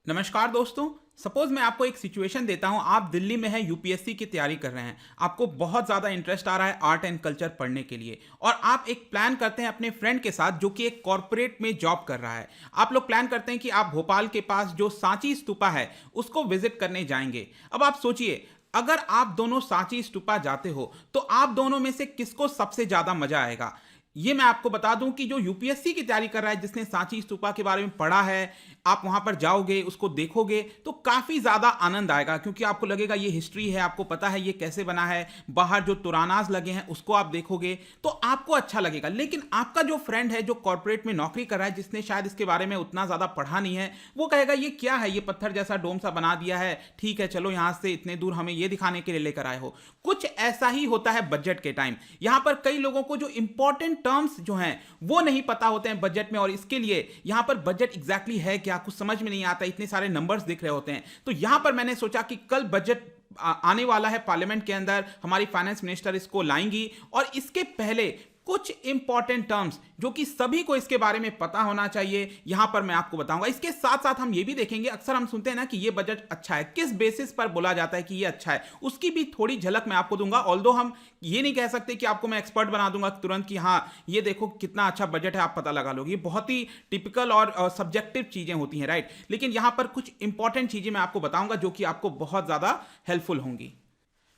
नमस्कार दोस्तों। सपोज मैं आपको एक सिचुएशन देता हूं, आप दिल्ली में हैं, यूपीएससी की तैयारी कर रहे हैं, आपको बहुत ज़्यादा इंटरेस्ट आ रहा है आर्ट एंड कल्चर पढ़ने के लिए और आप एक प्लान करते हैं अपने फ्रेंड के साथ जो कि एक कॉरपोरेट में जॉब कर रहा है। आप लोग प्लान करते हैं कि आप भोपाल के पास जो सांची स्तूपा है उसको विजिट करने जाएंगे। अब आप सोचिए, अगर आप दोनों सांची स्तूपा जाते हो तो आप दोनों में से किसको सबसे ज़्यादा मजा आएगा? ये मैं आपको बता दूं कि जो यूपीएससी की तैयारी कर रहा है, जिसने सांची स्तूपा के बारे में पढ़ा है, आप वहां पर जाओगे, उसको देखोगे तो काफी ज्यादा आनंद आएगा, क्योंकि आपको लगेगा ये हिस्ट्री है, आपको पता है ये कैसे बना है। बाहर जो तुरानाज लगे हैं उसको आप देखोगे तो आपको अच्छा लगेगा। लेकिन आपका जो फ्रेंड है जो कॉर्पोरेट में नौकरी कर रहा है, जिसने शायद इसके बारे में उतना ज्यादा पढ़ा नहीं है, वो कहेगा ये क्या है, ये पत्थर जैसा डोम सा बना दिया है, ठीक है चलो यहां से इतने दूर हमें ये दिखाने के लिए लेकर आए हो। कुछ ऐसा ही होता है बजट के टाइम। यहां पर कई लोगों को जो इंपॉर्टेंट टर्म्स जो हैं वो नहीं पता होते हैं बजट में, और इसके लिए यहां पर बजट एग्जैक्टली है क्या कुछ समझ में नहीं आता, इतने सारे नंबर्स दिख रहे होते हैं। तो यहां पर मैंने सोचा कि कल बजट आने वाला है पार्लियामेंट के अंदर, हमारी फाइनेंस मिनिस्टर इसको लाएंगी और इसके पहले कुछ इंपॉर्टेंट टर्म्स जो कि सभी को इसके बारे में पता होना चाहिए, यहां पर मैं आपको बताऊंगा। इसके साथ साथ हम ये भी देखेंगे, अक्सर हम सुनते हैं ना कि ये बजट अच्छा है, किस बेसिस पर बोला जाता है कि ये अच्छा है, उसकी भी थोड़ी झलक मैं आपको दूंगा। ऑल्दो हम ये नहीं कह सकते कि आपको मैं एक्सपर्ट बना दूंगा तुरंत कि हाँ ये देखो कितना अच्छा बजट है, आप पता लगा लोगे। ये बहुत ही टिपिकल और सब्जेक्टिव चीजें होती हैं, राइट। लेकिन यहां पर कुछ इंपॉर्टेंट चीजें मैं आपको बताऊंगा जो कि आपको बहुत ज्यादा हेल्पफुल होंगी।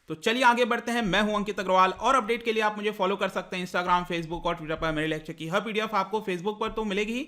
तो चलिए आगे बढ़ते हैं। मैं हूं अंकित अग्रवाल और अपडेट के लिए आप मुझे फॉलो कर सकते हैं इंस्टाग्राम, फेसबुक और ट्विटर पर। मेरे लेक्चर की हर पीडीएफ आपको फेसबुक पर तो मिलेगी ही,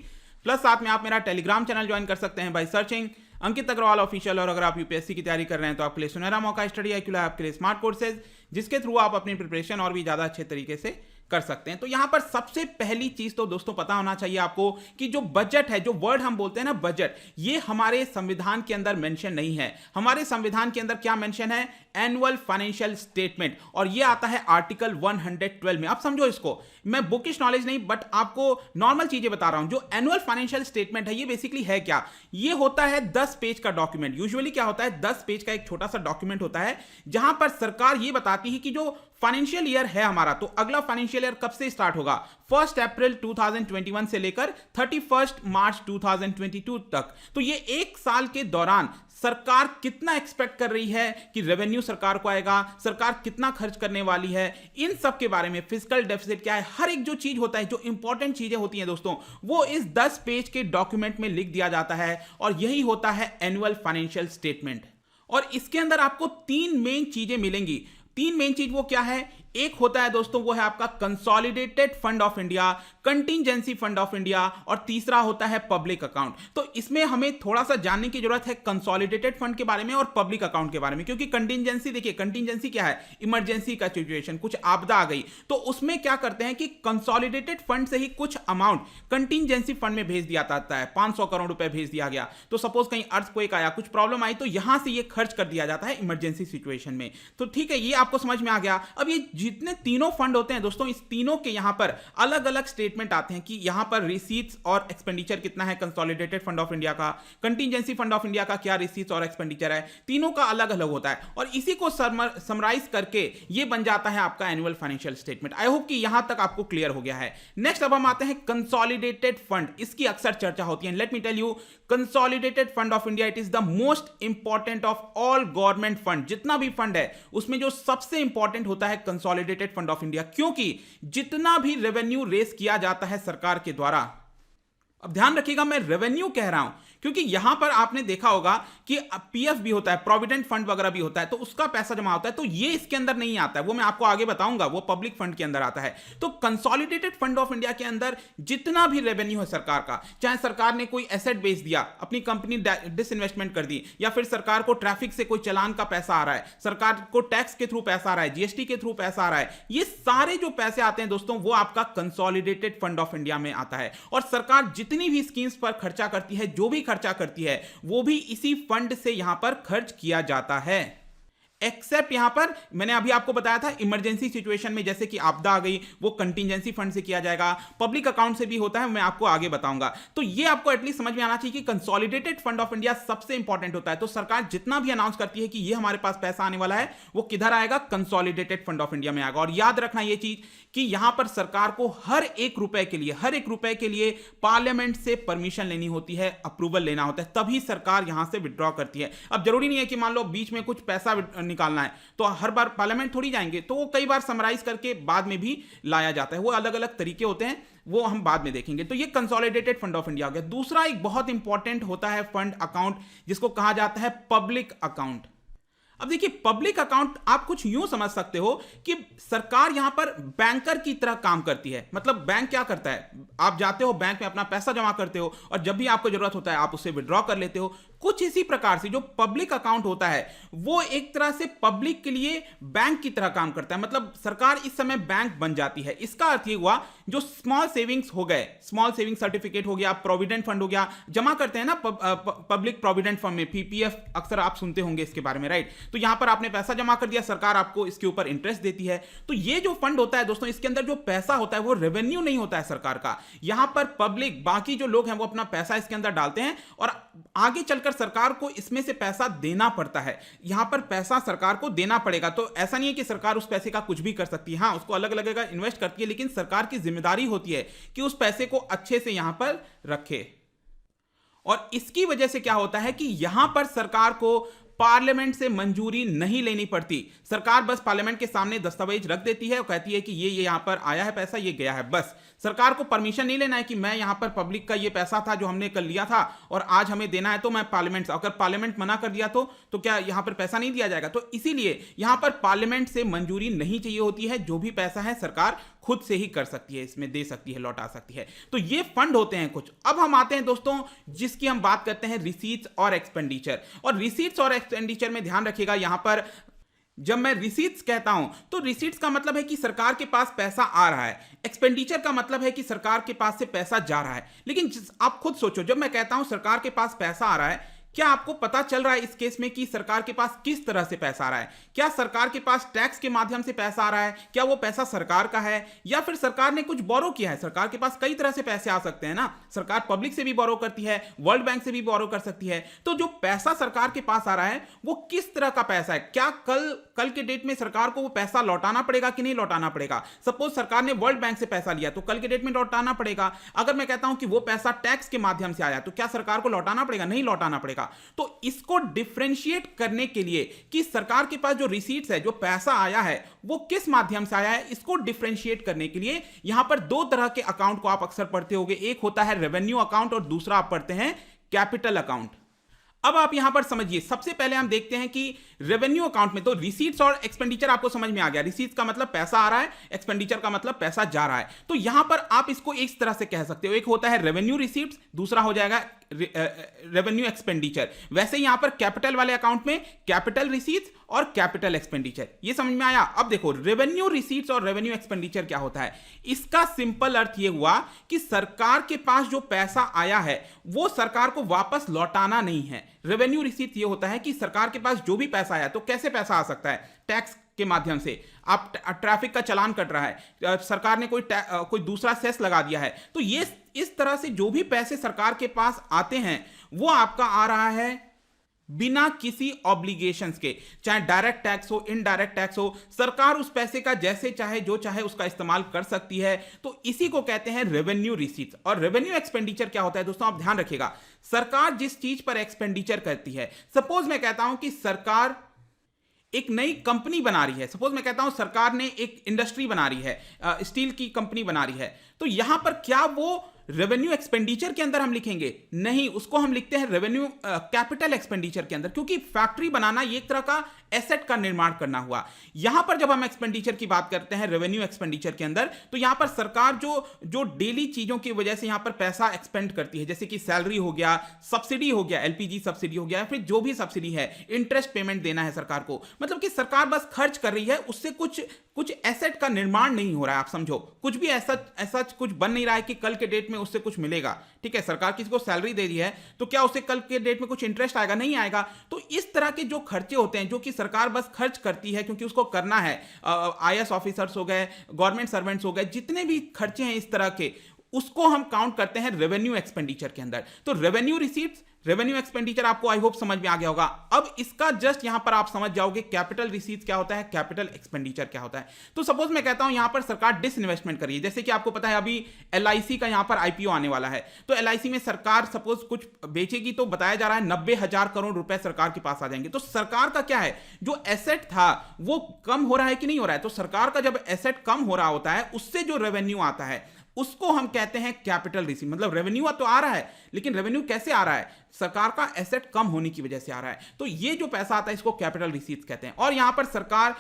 प्लस साथ में आप मेरा टेलीग्राम चैनल ज्वाइन कर सकते हैं by searching Ankit Agrawal official. और अगर आप यूपीएससी की तैयारी कर रहे हैं तो आपके लिए सुनहरा मौका स्टडी IQ लैब आपके लिए स्मार्ट कोर्सेज, जिसके थ्रू आप अपनी प्रिपरेशन और भी ज्यादा अच्छे तरीके से कर सकते हैं। तो यहां पर सबसे पहली चीज तो दोस्तों पता होना चाहिए आपको कि जो बजट है, जो वर्ड हम बोलते हैं ना बजट, ये हमारे संविधान के अंदर मेंशन नहीं है। हमारे संविधान के अंदर क्या मेंशन है? एनुअल फाइनेंशियल स्टेटमेंट, और ये आता है आर्टिकल 112 में। अब समझो इसको, मैं बुकिश नॉलेज नहीं बट आपको नॉर्मल चीजें बता रहा हूं। जो एनुअल फाइनेंशियल स्टेटमेंट है ये बेसिकली है क्या? ये होता है 10 पेज का डॉक्यूमेंट। यूजुअली क्या होता है, 10 पेज का एक छोटा सा डॉक्यूमेंट होता है जहां पर सरकार ये बताती है कि जो फाइनेंशियल ईयर है हमारा, तो अगला फाइनेंशियल ईयर कब से स्टार्ट होगा, 1 अप्रैल 2021 से लेकर 31 मार्च 2022 तक। तो ये एक साल के दौरान सरकार कितना एक्सपेक्ट कर रही है कि रेवेन्यू सरकार को आएगा, सरकार कितना खर्च करने वाली है, इन सब के बारे में, फिस्कल डेफिसिट क्या है, हर एक जो चीज होता है, जो इंपॉर्टेंट चीजें होती हैं दोस्तों, वो इस 10 पेज के डॉक्यूमेंट में लिख दिया जाता है। और यही होता है एनुअल फाइनेंशियल स्टेटमेंट। और इसके अंदर आपको 3 मेन चीजें मिलेंगी। 3 मेन चीज वो क्या है? एक होता है दोस्तों वो है आपका consolidated fund of India, contingency fund of India, और तीसरा होता है पब्लिक अकाउंट। तो इसमें हमें थोड़ा सा जानने की जरूरत है कंसोलिडेटेड फंड के बारे में और पब्लिक अकाउंट के बारे में, क्योंकि कंटिजेंसी, देखिए कंटिजेंसी क्या है? इमरजेंसी का सिचुएशन, कुछ आपदा आ गई तो उसमें क्या करते हैं कि कंसोलिडेटेड फंड से ही कुछ अमाउंट कंटिजेंसी फंड में भेज दिया जाता है। 500 करोड़ रुपए भेज दिया गया, तो सपोज कहीं अर्थक्वेक आया, कुछ प्रॉब्लम आई, तो यहां से ये खर्च कर दिया जाता है इमरजेंसी सिचुएशन में। तो ठीक है, ये आपको समझ में आ गया। अब ये जितने तीनों फंड होते हैं दोस्तों, इस तीनों के यहां पर अलग अलग स्टेटमेंट आते हैं कि यहां पर रिसीट्स और एक्सपेंडिचर कितना है कंसोलिडेटेड फंड ऑफ इंडिया का, कंटिजेंसी फंड ऑफ इंडिया का क्या रिसीट्स और एक्सपेंडिचर है, तीनों का अलग अलग होता है। और इसी को समराइज करके ये बन जाता है आपका annual financial statement. I hope कि यहां तक आपको क्लियर हो गया है। नेक्स्ट अब हम आते हैं कंसोलिडेटेड फंड। इसकी अक्सर चर्चा होती है। Let me tell you, consolidated fund of India it is the most important of all government fund. जितना भी फंड है उसमें जो सबसे इंपॉर्टेंट होता है कंसोलिडेटेड फंड ऑफ इंडिया, क्योंकि जितना भी रेवेन्यू रेस किया जाता है सरकार के द्वारा, अब ध्यान रखिएगा मैं रेवेन्यू कह रहा हूं क्योंकि यहां पर आपने देखा होगा कि पीएफ भी होता है, प्रोविडेंट फंड वगैरह भी होता है, तो उसका पैसा जमा होता है, तो ये इसके अंदर नहीं आता है, वो मैं आपको आगे बताऊंगा, वो पब्लिक फंड के अंदर आता है। तो कंसोलिडेटेड फंड ऑफ इंडिया के अंदर जितना भी रेवेन्यू है सरकार का, चाहे सरकार ने कोई एसेट बेच दिया, अपनी कंपनी डिसइन्वेस्टमेंट कर दी, या फिर सरकार को ट्रैफिक से कोई चालान का पैसा आ रहा है, सरकार को टैक्स के थ्रू पैसा आ रहा है, जीएसटी के थ्रू पैसा आ रहा है, ये सारे जो पैसे आते हैं दोस्तों वो आपका कंसोलिडेटेड फंड ऑफ इंडिया में आता है। और सरकार जितनी भी स्कीम्स पर खर्चा करती है, जो भी खर्चा करती है, वो भी इसी फंड से यहां पर खर्च किया जाता है। एक्सेप्ट यहां पर मैंने अभी आपको बताया था इमरजेंसी सिचुएशन में, जैसे कि आपदा आ गई, वो कंटिजेंसी फंड से किया जाएगा, पब्लिक अकाउंट से भी होता है, मैं आपको आगे बताऊंगा। तो ये आपको एटलीस्ट समझ में आना चाहिए कि कंसोलिडेटेड फंड ऑफ इंडिया सबसे इंपॉर्टेंट होता है। तो सरकार जितना भी अनाउंस करती है कि ये हमारे पास पैसा आने वाला है, वो किधर आएगा? कंसोलिडेटेड फंड ऑफ इंडिया में आएगा। और याद रखना ये चीज कि यहां पर सरकार को हर एक रुपए के लिए पार्लियामेंट से परमिशन लेनी होती है, अप्रूवल लेना होता है, तभी सरकार यहां से विड्रॉ करती है। अब जरूरी नहीं है कि मान लो बीच में कुछ पैसा निकालना है तो हर बार पार्लियामेंट थोड़ी जाएंगे, तो वो कई बार समराइज करके बाद में भी लाया जाता है। वो अलग अलग तरीके होते हैं, वो हम बाद में देखेंगे। तो ये कंसोलिडेटेड फंड ऑफ इंडिया हो गया। दूसरा एक बहुत इंपॉर्टेंट होता है फंड अकाउंट, जिसको कहा जाता है पब्लिक अकाउंट। अब देखिए, पब्लिक अकाउंट आप कुछ यूं समझ सकते हो कि सरकार यहां पर बैंकर की तरह काम करती है। मतलब बैंक क्या करता है, आप जाते हो बैंक में अपना पैसा जमा करते हो और जब भी आपको जरूरत होता है आप उससे विड्रॉ कर लेते हो। कुछ इसी प्रकार से जो पब्लिक अकाउंट होता है वो एक तरह से पब्लिक के लिए बैंक की तरह काम करता है। मतलब सरकार इस समय बैंक बन जाती है। इसका अर्थ ये हुआ, जो स्मॉल सेविंग्स हो गए, स्मॉल सेविंग सर्टिफिकेट हो गया, प्रोविडेंट फंड हो गया, जमा करते हैं ना पब्लिक प्रोविडेंट फंड में, पीपीएफ अक्सर आप सुनते होंगे इसके बारे में, राइट। तो यहां पर आपने पैसा जमा कर दिया, सरकार आपको इसके ऊपर इंटरेस्ट देती है। तो ये जो फंड होता है दोस्तों, इसके अंदर जो पैसा होता है वो रेवेन्यू नहीं होता है सरकार का। यहां पर पब्लिक, बाकी जो लोग हैं वो अपना पैसा इसके अंदर डालते हैं और आगे चलकर सरकार को इसमें से पैसा देना पड़ता है। यहां पर पैसा सरकार को देना पड़ेगा। तो ऐसा नहीं है कि सरकार उस पैसे का कुछ भी कर सकती है, हां उसको अलग अलग जगह इन्वेस्ट करती है, लेकिन सरकार की जिम्मेदारी होती है कि उस पैसे को अच्छे से यहां पर रखे। और इसकी वजह से क्या होता है कि यहां पर सरकार को पार्लियामेंट से मंजूरी नहीं लेनी पड़ती। सरकार बस पार्लियामेंट के सामने दस्तावेज रख देती है और कहती है कि ये यहां पर आया है पैसा, ये गया है। बस सरकार को परमिशन नहीं लेना है कि मैं यहां पर पब्लिक का ये पैसा था जो हमने कल लिया था और आज हमें देना है, तो मैं पार्लियामेंट से, अगर पार्लियामेंट मना कर दिया तो क्या यहां पर पैसा नहीं दिया जाएगा? तो इसीलिए यहां पर पार्लियामेंट से मंजूरी नहीं चाहिए होती है। जो भी पैसा है सरकार खुद से ही कर सकती है, इसमें दे सकती है, लौटा सकती है। तो ये फंड होते हैं कुछ। अब हम आते हैं दोस्तों जिसकी हम बात करते हैं, रिसीट्स और एक्सपेंडिचर। और रिसीट्स और एक्सपेंडिचर में ध्यान रखिएगा, यहां पर जब मैं रिसीट्स कहता हूं तो रिसीट्स का मतलब है कि सरकार के पास पैसा आ रहा है, एक्सपेंडिचर का मतलब है कि सरकार के पास से पैसा जा रहा है। लेकिन आप खुद सोचो, जब मैं कहता हूं सरकार के पास पैसा आ रहा है, क्या आपको पता चल रहा है इस केस में कि सरकार के पास किस तरह से पैसा आ रहा है? क्या सरकार के पास टैक्स के माध्यम से पैसा आ रहा है? क्या वो पैसा सरकार का है या फिर सरकार ने कुछ बोरो किया है? सरकार के पास कई तरह से पैसे आ सकते हैं ना। सरकार पब्लिक से भी बोरो करती है, वर्ल्ड बैंक से भी बोरो कर सकती है। तो जो पैसा सरकार के पास आ रहा है वो किस तरह का पैसा है? क्या कल के डेट में सरकार को वो पैसा लौटाना पड़ेगा कि नहीं लौटाना पड़ेगा? सपोज सरकार ने वर्ल्ड बैंक से पैसा लिया तो कल के डेट में लौटाना पड़ेगा। अगर मैं कहता हूं कि वो पैसा टैक्स के माध्यम से आया तो क्या सरकार को लौटाना पड़ेगा? नहीं लौटाना पड़ेगा। तो इसको डिफरेंशिएट करने के लिए कि सरकार के पास जो रिसीट्स है, जो पैसा आया है, वो किस माध्यम से आया है, इसको डिफरेंशिएट करने के लिए यहां पर दो तरह के अकाउंट को आप अक्सर पढ़ते होंगे। एक होता है रेवेन्यू अकाउंट और दूसरा आप पढ़ते हैं कैपिटल अकाउंट। अब आप यहां पर समझिए, सबसे पहले हम देखते हैं कि रेवेन्यू अकाउंट में तो रिसीट्स और एक्सपेंडिचर आपको समझ में आ गया। रिसीट्स का मतलब पैसा आ रहा है, एक्सपेंडिचर का मतलब पैसा जा रहा है। तो यहां पर आप इसको इस तरह से कह सकते हो, एक होता है रेवेन्यू रिसीट्स, दूसरा हो जाएगा रेवेन्यू एक्सपेंडिचर। वैसे यहां पर कैपिटल वाले अकाउंट में कैपिटल रिसीट्स और कैपिटल एक्सपेंडिचर। ये समझ में आया? अब देखो, रेवेन्यू रिसीट्स और रेवेन्यू एक्सपेंडिचर क्या होता है। इसका सिंपल अर्थ ये हुआ कि सरकार के पास जो पैसा आया है वो सरकार को वापस लौटाना नहीं है। रेवेन्यू रिसीट्स ये होता है कि सरकार के पास जो भी पैसा आया, तो कैसे पैसा आ सकता है? टैक्स के माध्यम से। आप ट्रैफिक का चालान कट रहा है, सरकार ने कोई दूसरा सेस लगा दिया है, तो ये इस तरह से जो भी पैसे सरकार के पास आते हैं वो आपका आ रहा है बिना किसी ऑब्लिगेशंस के। चाहे डायरेक्ट टैक्स हो, इनडायरेक्ट टैक्स हो, सरकार उस पैसे का जैसे चाहे जो चाहे उसका इस्तेमाल कर सकती है। तो इसी को कहते हैं रेवेन्यू रिसीट्स। और रेवेन्यू एक्सपेंडिचर क्या होता है दोस्तों, आप ध्यान रखिएगा। सरकार जिस चीज पर एक्सपेंडिचर करती है, सपोज मैं कहता हूं कि सरकार एक नई कंपनी बना रही है, सपोज मैं कहता हूं सरकार ने एक इंडस्ट्री बना रही है, स्टील की कंपनी बना रही है, तो यहां पर क्या वो रेवेन्यू एक्सपेंडिचर के अंदर हम लिखेंगे? नहीं, उसको हम लिखते हैं रेवेन्यू कैपिटल एक्सपेंडिचर के अंदर, क्योंकि फैक्ट्री बनाना ये एक तरह का एसेट का निर्माण करना हुआ। यहां पर जब हम एक्सपेंडिचर की बात करते हैं रेवेन्यू एक्सपेंडिचर के अंदर, तो यहां पर सरकार जो डेली चीजों की वजह से यहां पर पैसा एक्सपेंड करती है, जैसे कि सैलरी हो गया, सब्सिडी हो गया, एलपीजी सब्सिडी हो गया, फिर जो भी सब्सिडी है, इंटरेस्ट पेमेंट देना है सरकार को, मतलब कि सरकार बस खर्च कर रही है, उससे कुछ एसेट का निर्माण नहीं हो रहा है। आप समझो, कुछ भी ऐसा कुछ बन नहीं रहा है कि कल के डेट में उससे कुछ मिलेगा, ठीक है, सरकार किसी को सैलरी दे रही है तो क्या उससे कल के डेट में कुछ इंटरेस्ट आएगा? नहीं आएगा। तो इस तरह के जो खर्चे होते हैं जो कि सरकार बस खर्च करती है क्योंकि उसको करना है, आईएएस ऑफिसर्स हो गए, गवर्नमेंट सर्वेंट्स हो गए, जितने भी खर्चे हैं इस तरह के, उसको हम काउंट करते हैं रेवेन्यू एक्सपेंडिचर के अंदर। तो रेवेन्यू रिसीट्स, रेवेन्यू एक्सपेंडिचर आपको आई होप समझ में आ गया होगा। अब इसका जस्ट यहां पर आप समझ जाओगे कैपिटल रिसीट्स क्या होता है, कैपिटल एक्सपेंडिचर क्या होता है। तो सपोज मैं कहता हूं यहां पर सरकार डिसइन्वेस्टमेंट कर रही है, जैसे कि आपको पता है अभी एलआईसी का यहां पर आईपीओ आने वाला है, तो एलआईसी में सरकार सपोज कुछ बेचेगी तो बताया जा रहा है 90,000 करोड़ रुपए सरकार के पास आ जाएंगे। तो सरकार का क्या है, जो एसेट था वो कम हो रहा है कि नहीं हो रहा है? तो सरकार का जब एसेट कम हो रहा होता है उससे जो रेवेन्यू आता है उसको हम कहते हैं कैपिटल रिसीट। मतलब रेवेन्यू तो आ रहा है, लेकिन रेवेन्यू कैसे आ रहा है? सरकार का एसेट कम होने की वजह से आ रहा है। तो ये जो पैसा आता है इसको कैपिटल रिसीट्स कहते हैं। और यहां पर सरकार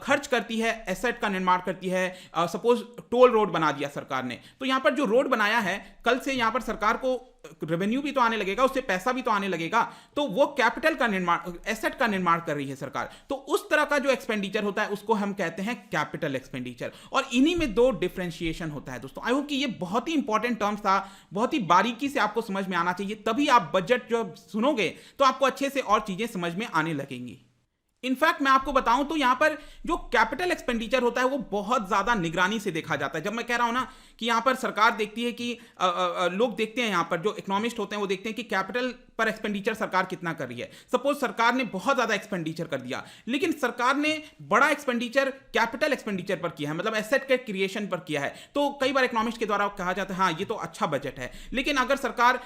खर्च करती है, एसेट का निर्माण करती है। सपोज टोल रोड बना दिया सरकार ने, तो यहां पर जो रोड बनाया है, कल से यहां पर सरकार को रेवेन्यू भी तो आने लगेगा, उससे पैसा भी तो आने लगेगा, तो वो कैपिटल का निर्माण, एसेट का निर्माण कर रही है सरकार। तो उस तरह का जो एक्सपेंडिचर होता है उसको हम कहते हैं कैपिटल एक्सपेंडिचर। और इन्हीं में दो डिफरेंशिएशन होता है दोस्तों। आई होप कि ये बहुत ही इंपॉर्टेंट टर्म्स था, बहुत ही बारीकी से आपको समझ में आना चाहिए, तभी आप बजट जब सुनोगे तो आपको अच्छे से और चीजें समझ में आने लगेंगी। इनफैक्ट मैं आपको बताऊं तो यहां पर जो कैपिटल एक्सपेंडिचर होता है वो बहुत ज्यादा निगरानी से देखा जाता है। जब मैं कह रहा हूं ना कि यहां पर सरकार देखती है कि लोग देखते हैं, यहां पर जो इकोनॉमिस्ट होते हैं वो देखते हैं कि कैपिटल पर एक्सपेंडिचर सरकार कितना कर रही है। सपोज सरकार ने बहुत ज्यादा एक्सपेंडिचर कर दिया, लेकिन सरकार ने बड़ा एक्सपेंडिचर कैपिटल एक्सपेंडिचर पर किया है, मतलब एसेट के क्रिएशन पर किया है, तो कई बार इकोनॉमिस्ट के द्वारा कहा जाता है हाँ ये तो अच्छा बजट है। लेकिन अगर सरकार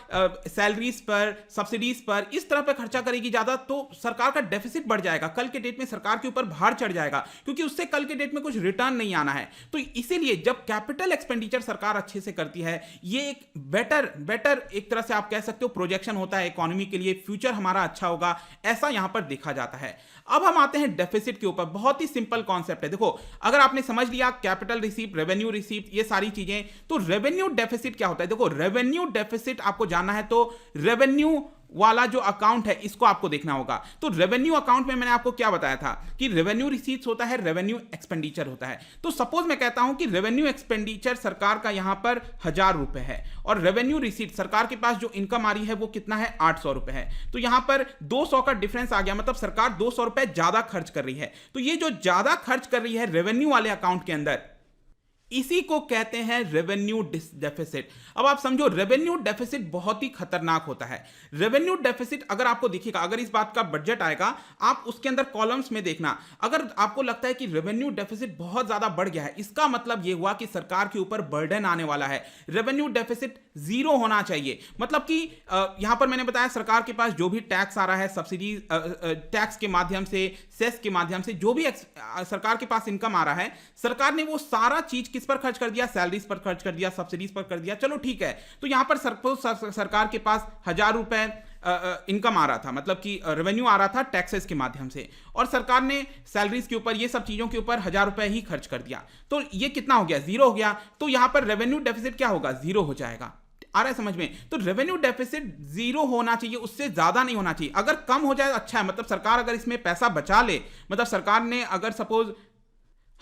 सैलरीज पर, सब्सिडीज पर, इस तरह पर खर्चा करेगी ज्यादा तो सरकार का डेफिसिट बढ़ जाएगा, कल के डेट में सरकार के ऊपर भार चढ़ जाएगा, क्योंकि उससे कल के डेट में कुछ रिटर्न नहीं आना है। तो इसीलिए जब कैपिटल एक्सपेंडिचर सरकार अच्छे से करती है, ये एक बेटर एक तरह से आप कह सकते हो प्रोजेक्शन होता है इकोनॉमी के लिए, फ्यूचर हमारा अच्छा होगा, ऐसा यहां पर देखा जाता है। अब हम आते हैं डेफिसिट के ऊपर। बहुत ही सिंपल कॉन्सेप्ट है। देखो, अगर आपने समझ लिया कैपिटल रिसीप्ट, रेवेन्यू रिसीप्ट, ये सारी चीजें, तो रेवेन्यू डेफिसिट क्या होता है? देखो, रेवेन्यू डेफिसिट आपको जानना है तो रेवेन्यू वाला जो अकाउंट है इसको आपको देखना होगा। तो रेवेन्यू अकाउंट में मैंने आपको क्या बताया था कि रेवेन्यू रिसीट्स होता है, रेवेन्यू एक्सपेंडिचर होता है। तो सपोज मैं कहता हूं कि रेवेन्यू एक्सपेंडिचर सरकार का यहां पर 1,000 रुपए है और रेवेन्यू रिसीट सरकार के पास जो इनकम आ रही है वो कितना है, 800 रुपए है। तो यहां पर 200 का डिफरेंस आ गया, मतलब सरकार 200 रुपए ज्यादा खर्च कर रही है। तो ये जो ज्यादा खर्च कर रही है रेवेन्यू वाले अकाउंट के अंदर, इसी को कहते हैं रेवेन्यू डेफिसिट। अब आप समझो, रेवेन्यू डेफिसिट बहुत ही खतरनाक होता है। रेवेन्यू डेफिसिट अगर आपको दिखेगा, अगर इस बात का बजट आएगा, आप उसके अंदर कॉलम्स में देखना, अगर आपको लगता है कि रेवेन्यू डेफिसिट बहुत ज्यादा बढ़ गया है, इसका मतलब यह हुआ कि सरकार के ऊपर बर्डन आने वाला है। रेवेन्यू डेफिसिट 0 होना चाहिए। मतलब कि यहां पर मैंने बताया सरकार के पास जो भी टैक्स आ रहा है, सब्सिडी टैक्स के माध्यम से, सेस के माध्यम से, जो भी सरकार के पास इनकम आ रहा है, सरकार ने वो सारा चीज किस पर खर्च कर दिया, सैलरीज पर खर्च कर दिया, सब्सिडीज पर कर दिया। चलो ठीक है, तो यहां पर सरकार के पास 1,000 रुपए इनकम आ रहा था, मतलब कि रेवेन्यू आ रहा था टैक्सेस के माध्यम से, और सरकार ने सैलरीज के ऊपर, ये सब चीजों के ऊपर 1,000 रुपए ही खर्च कर दिया। तो ये कितना हो गया, 0 हो गया। तो यहां पर रेवेन्यू डेफिसिट क्या होगा, 0 हो जाएगा। आ रहा है समझ में? तो रेवेन्यू डेफिसिट 0 होना चाहिए, उससे ज्यादा नहीं होना चाहिए। अगर कम हो जाए अच्छा है, मतलब सरकार अगर इसमें पैसा बचा ले, मतलब सरकार ने अगर सपोज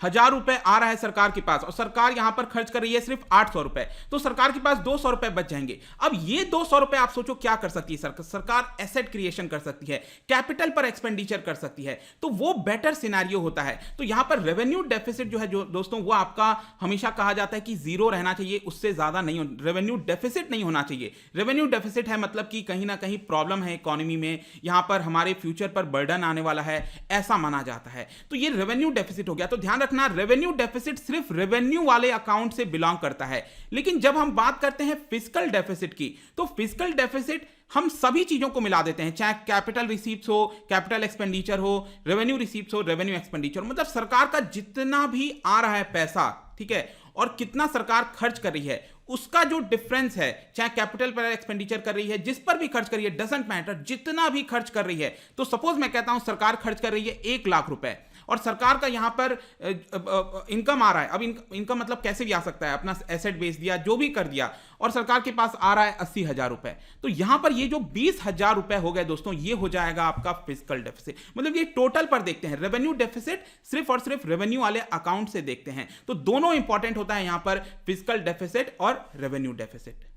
1,000 रुपए आ रहा है सरकार के पास और सरकार यहां पर खर्च कर रही है सिर्फ 800 रुपए, तो सरकार के पास 200 रुपए बच जाएंगे। अब ये 200 रुपए आप सोचो क्या कर सकती है सरकार एसेट क्रिएशन कर सकती है, कैपिटल पर एक्सपेंडिचर कर सकती है, तो वो बेटर सिनेरियो होता है। तो यहां पर रेवेन्यू डेफिसिट जो है, जो दोस्तों, वो आपका हमेशा कहा जाता है कि 0 रहना चाहिए, उससे ज्यादा नहीं, रेवेन्यू डेफिसिट नहीं होना चाहिए। रेवेन्यू डेफिसिट है मतलब कि कहीं ना कहीं प्रॉब्लम है इकोनॉमी में, यहां पर हमारे फ्यूचर पर बर्डन आने वाला है, ऐसा माना जाता है। तो ये रेवेन्यू डेफिसिट हो गया। तो ध्यान रखना, रेवेन्यू डेफिसिट सिर्फ रेवेन्यू वाले अकाउंट से बिलोंग करता है। लेकिन जब हम बात करते हैं फिस्कल डेफिसिट की, तो फिस्कल डेफिसिट हम सभी चीजों को मिला देते हैं, चाहे कैपिटल रिसीप्ट्स हो, कैपिटल एक्सपेंडिचर हो, रेवेन्यू रिसीप्ट्स हो, रेवेन्यू एक्सपेंडिचर, मतलब सरकार का जितना भी आ रहा है पैसा, ठीक है, और कितना सरकार खर्च कर रही है, उसका जो डिफरेंस है, चाहे कैपिटल पर एक्सपेंडिचर कर रही है, जिस पर भी खर्च कर रही है, डजंट मैटर, जितना भी खर्च कर रही है। तो सपोज मैं कहता हूं सरकार खर्च कर रही है 1 लाख रुपए और सरकार का यहां पर इनकम आ रहा है, अब इनकम मतलब कैसे भी आ सकता है, अपना एसेट बेच दिया, जो भी कर दिया, और सरकार के पास आ रहा है 80,000 रुपए, तो यहां पर ये जो 20,000 रुपए हो गए दोस्तों, ये हो जाएगा आपका फिस्कल डेफिसिट। मतलब ये टोटल पर देखते हैं, रेवेन्यू डेफिसिट सिर्फ और सिर्फ रेवेन्यू वाले अकाउंट से देखते हैं। तो दोनों इंपॉर्टेंट होता है यहां पर, फिस्कल डेफिसिट और रेवेन्यू डेफिसिट।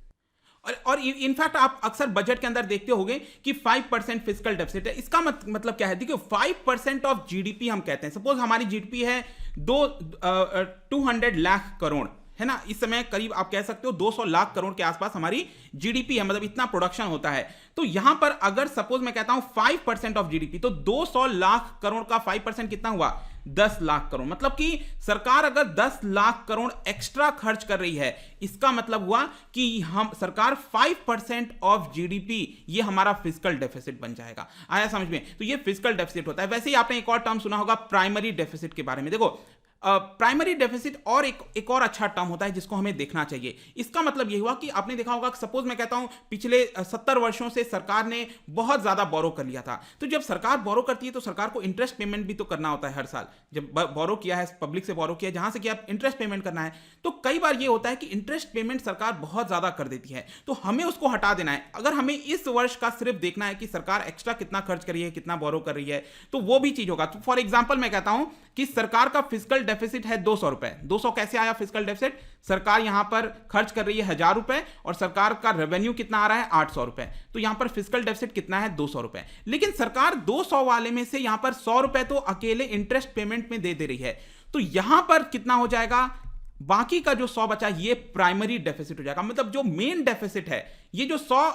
और इनफैक्ट आप अक्सर बजट के अंदर देखते होंगे कि 5% फिस्कल डेफिसिट है। इसका मतलब क्या है? देखिए 5% ऑफ जीडीपी हम कहते हैं। सपोज हमारी जीडीपी है 200 लाख करोड़, है ना। इस समय करीब आप कह सकते हो 200 लाख करोड़ के आसपास हमारी जीडीपी है, मतलब इतना प्रोडक्शन होता है। तो यहां पर अगर सपोज मैं कहता हूं 5% ऑफ जीडीपी, तो 200 लाख करोड़ का 5% कितना हुआ? 10 लाख करोड़। मतलब कि सरकार अगर 10 लाख करोड़ एक्स्ट्रा खर्च कर रही है, इसका मतलब हुआ कि हम सरकार 5% ऑफ जीडीपी, ये हमारा फिस्कल डेफिसिट बन जाएगा। आया समझ में? तो ये फिस्कल डेफिसिट होता है। वैसे ही आपने एक और टर्म सुना होगा प्राइमरी डेफिसिट के बारे में। देखो प्राइमरी डेफिसिट और एक और अच्छा टर्म होता है जिसको हमें देखना चाहिए। इसका मतलब यह हुआ कि आपने देखा होगा, सपोज मैं कहता हूं पिछले 70 वर्षों से सरकार ने बहुत ज्यादा बोरो कर लिया था। तो जब सरकार बोरो करती है तो सरकार को इंटरेस्ट पेमेंट भी तो करना होता है हर साल। जब बोरो किया है, पब्लिक से बोरो किया है, जहां से किया इंटरेस्ट पेमेंट करना है, तो कई बार यह होता है कि इंटरेस्ट पेमेंट सरकार बहुत ज्यादा कर देती है, तो हमें उसको हटा देना है। अगर हमें इस वर्ष का सिर्फ देखना है कि सरकार एक्स्ट्रा कितना खर्च कर रही है, कितना बोरो कर रही है, तो वो भी चीज होगा। तो फॉर एग्जाम्पल मैं कहता हूं कि सरकार का फिस्कल डेफिसिट है 200 रुपए। 200 कैसे आया फिस्कल डेफिसिट? सरकार यहां पर खर्च कर रही है 1000 रुपए और सरकार का रेवेन्यू कितना आ रहा है? 800 रुपए। तो यहां पर फिस्कल डेफिसिट कितना है? 200 रुपए। लेकिन सरकार 200 वाले में से यहां पर 100 रुपए तो अकेले इंटरेस्ट पेमेंट में दे रही है। तो यहां पर कितना हो जाएगा? बाकी का जो 100 बचा, ये प्राइमरी डेफिसिट हो जाएगा। मतलब जो मेन डेफिसिट है, ये जो 100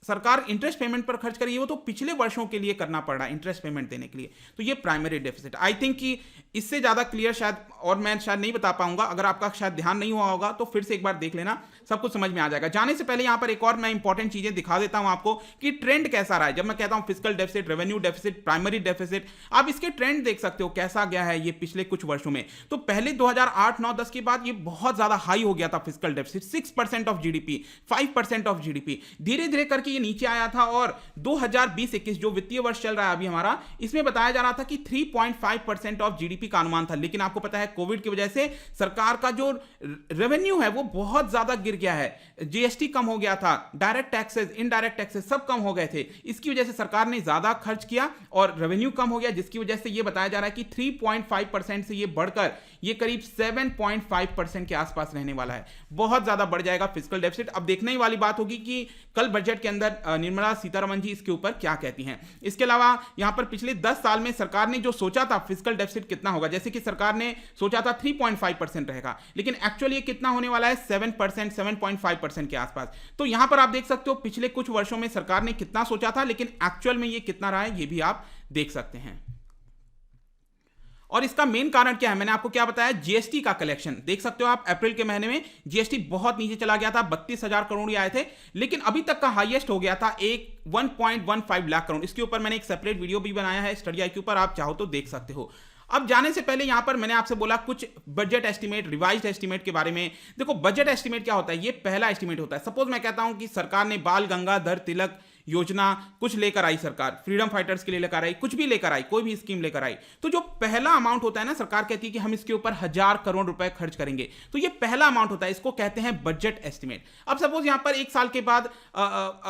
सरकार इंटरेस्ट पेमेंट पर खर्च करी है, वो तो पिछले वर्षों के लिए करना पड़ रहा है इंटरेस्ट पेमेंट देने के लिए। तो ये प्राइमरी डेफिसिट। आई थिंक कि इससे ज्यादा क्लियर शायद और मैं शायद नहीं बता पाऊंगा। अगर आपका शायद ध्यान नहीं हुआ होगा तो फिर से एक बार देख लेना, सब कुछ समझ में आ जाएगा। जाने से पहले यहां पर एक और मैं इंपॉर्टेंट चीजें दिखा देता हूं आपको कि ट्रेंड कैसा रहा है। जब मैं कहता हूं fiscal deficit, revenue deficit, primary deficit, आप इसके ट्रेंड देख सकते हो कैसा गया है ये पिछले कुछ वर्षों में। तो पहले 2008, 9, 10 के बाद ये बहुत ज्यादा हाई हो गया था fiscal deficit, 6% of GDP, 5% of GDP. धीरे धीरे करके ये नीचे आया था और 2020-21 जो वित्तीय वर्ष चल रहा है अभी हमारा, इसमें बताया जा रहा था कि 3.5% ऑफ जीडीपी का अनुमान था। लेकिन आपको पता है कोविड की वजह से सरकार का जो रेवेन्यू है वो बहुत ज्यादा गिर गया है। जीएसटी कम हो गया था, डायरेक्ट टैक्सेस, इनडायरेक्ट टैक्सेस सब कम हो गए थे। इसकी वजह से सरकार ने ज्यादा खर्च किया और रेवेन्यू कम हो गया, जिसकी वजह से ये बताया जा रहा है कि 3.5% से ये बढ़कर ये करीब 7.5% के आसपास रहने वाला है। बहुत ज्यादा बढ़ जाएगा फिस्कल डेफिसिट। अब देखने ही वाली बात होगी कि कल बजट के अंदर निर्मला सीतारमण जी इसके ऊपर क्या कहती हैं। इसके अलावा यहां पर पिछले 10 साल में सरकार ने जो सोचा था फिस्कल डेफिसिट कितना होगा, जैसे कि सरकार ने सोचा था 3.5% रहेगा, लेकिन एक्चुअली ये कितना होने वाला है? 7%, 7.5% के आसपास। तो यहां पर आप देख सकते हो पिछले कुछ वर्षों में सरकार ने कितना सोचा था, लेकिन एक्चुअल में ये कितना रहा है, ये भी आप देख सकते हैं। और इसका मेन कारण क्या है? मैंने आपको क्या बताया? जीएसटी का कलेक्शन। देख सकते हो आप अप्रैल के महीने में जीएसटी बहुत नीचे चला गया था, 32,000 करोड़ ही आए थे, लेकिन अभी तक का हाईएस्ट हो गया था 1.15 लाख करोड़। इसके ऊपर मैंने एक सेपरेट वीडियो भी बनाया है स्टडी आई के ऊपर, आप चाहो तो देख सकते हो। अब जाने से पहले यहां पर मैंने आपसे बोला कुछ बजट एस्टीमेट, रिवाइज्ड एस्टीमेट के बारे में। देखो बजट एस्टीमेट क्या होता है? ये पहला एस्टीमेट होता है। सपोज मैं कहता हूं कि सरकार ने बाल गंगाधर तिलक योजना कुछ लेकर आई, सरकार फ्रीडम फाइटर्स के लिए लेकर आई, कुछ भी लेकर आई, कोई भी स्कीम लेकर आई, तो जो पहला अमाउंट होता है ना, सरकार कहती है कि हम इसके ऊपर 1000 करोड़ रुपए खर्च करेंगे, तो ये पहला अमाउंट होता है, इसको कहते हैं बजट एस्टीमेट। अब सपोज यहां पर एक साल के बाद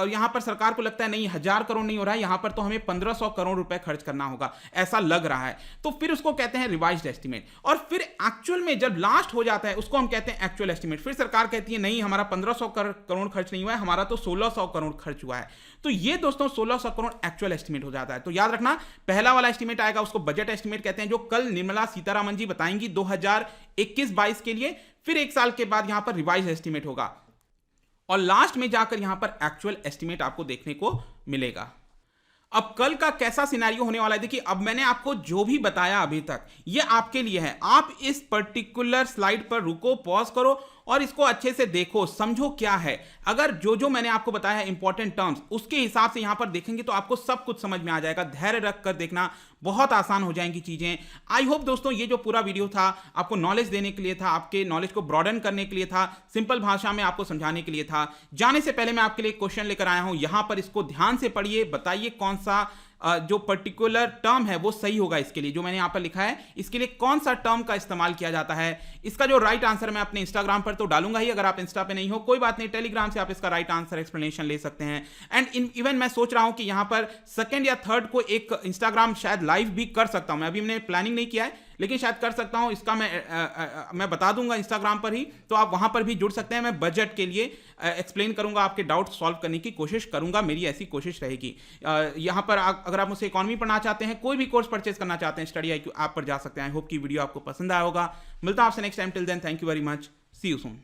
यहां पर सरकार को लगता है नहीं 1000 करोड़ नहीं हो रहा है, यहां पर तो हमें 1500 करोड़ रुपए खर्च करना होगा, ऐसा लग रहा है, तो फिर उसको कहते हैं रिवाइज्ड एस्टीमेट। और फिर एक्चुअल में जब लास्ट हो जाता है उसको हम कहते हैं एक्चुअल एस्टीमेट। फिर सरकार कहती है नहीं हमारा 1500 करोड़ खर्च नहीं हुआ है, हमारा तो 1600 करोड़ खर्च हुआ है। तो ये दोस्तों 1600 करोड़ एक्चुअल एस्टीमेट हो जाता है। तो याद रखना पहला वाला एस्टीमेट आएगा उसको बजट एस्टीमेट कहते हैं, जो कल निर्मला सीतारमण जी बताएंगी 2021-22 के लिए। फिर एक साल के बाद यहां पर रिवाइज एस्टीमेट होगा और लास्ट में जाकर यहां पर एक्चुअल एस्टीमेट आपको देखने को मिलेगा। अब कल का कैसा सिनेरियो होने वाला है, देखिए अब मैंने आपको जो भी बताया अभी तक ये आपके लिए है। आप इस पर्टिकुलर स्लाइड पर रुको, पॉज करो और इसको अच्छे से देखो, समझो क्या है। अगर जो जो मैंने आपको बताया है इंपॉर्टेंट टर्म्स, उसके हिसाब से यहां पर देखेंगे तो आपको सब कुछ समझ में आ जाएगा। धैर्य रखकर देखना, बहुत आसान हो जाएंगी चीजें। आई होप दोस्तों ये जो पूरा वीडियो था आपको नॉलेज देने के लिए था, आपके नॉलेज को ब्रॉडन करने के लिए था, सिंपल भाषा में आपको समझाने के लिए था। जाने से पहले मैं आपके लिए क्वेश्चन लेकर आया हूं, यहां पर इसको ध्यान से पढ़िए, बताइए कौन सा जो पर्टिकुलर टर्म है वो सही होगा इसके लिए। जो मैंने यहां पर लिखा है इसके लिए कौन सा टर्म का इस्तेमाल किया जाता है। इसका जो राइट आंसर मैं अपने इंस्टाग्राम पर तो डालूंगा ही, अगर आप इंस्टा पे नहीं हो कोई बात नहीं, टेलीग्राम से आप इसका राइट आंसर एक्सप्लेनेशन ले सकते हैं। एंड इवन मैं सोच रहा हूं कि यहां पर सेकंड या थर्ड को एक इंस्टाग्राम शायद लाइव भी कर सकता हूं मैं, अभी मैंने प्लानिंग नहीं किया है, लेकिन शायद कर सकता हूँ इसका मैं बता दूंगा इंस्टाग्राम पर ही, तो आप वहाँ पर भी जुड़ सकते हैं। मैं बजट के लिए एक्सप्लेन करूंगा, आपके डाउट सॉल्व करने की कोशिश करूंगा, मेरी ऐसी कोशिश रहेगी। यहाँ पर अगर आप मुझसे इकोनॉमी पढ़ना चाहते हैं, कोई भी कोर्स परचेज करना चाहते हैं, स्टडी IQ ऐप पर जा सकते हैं। आई होप कि वीडियो आपको पसंद आया होगा। मिलता हूं आपसे next time. Till then, thank you very much, see you soon.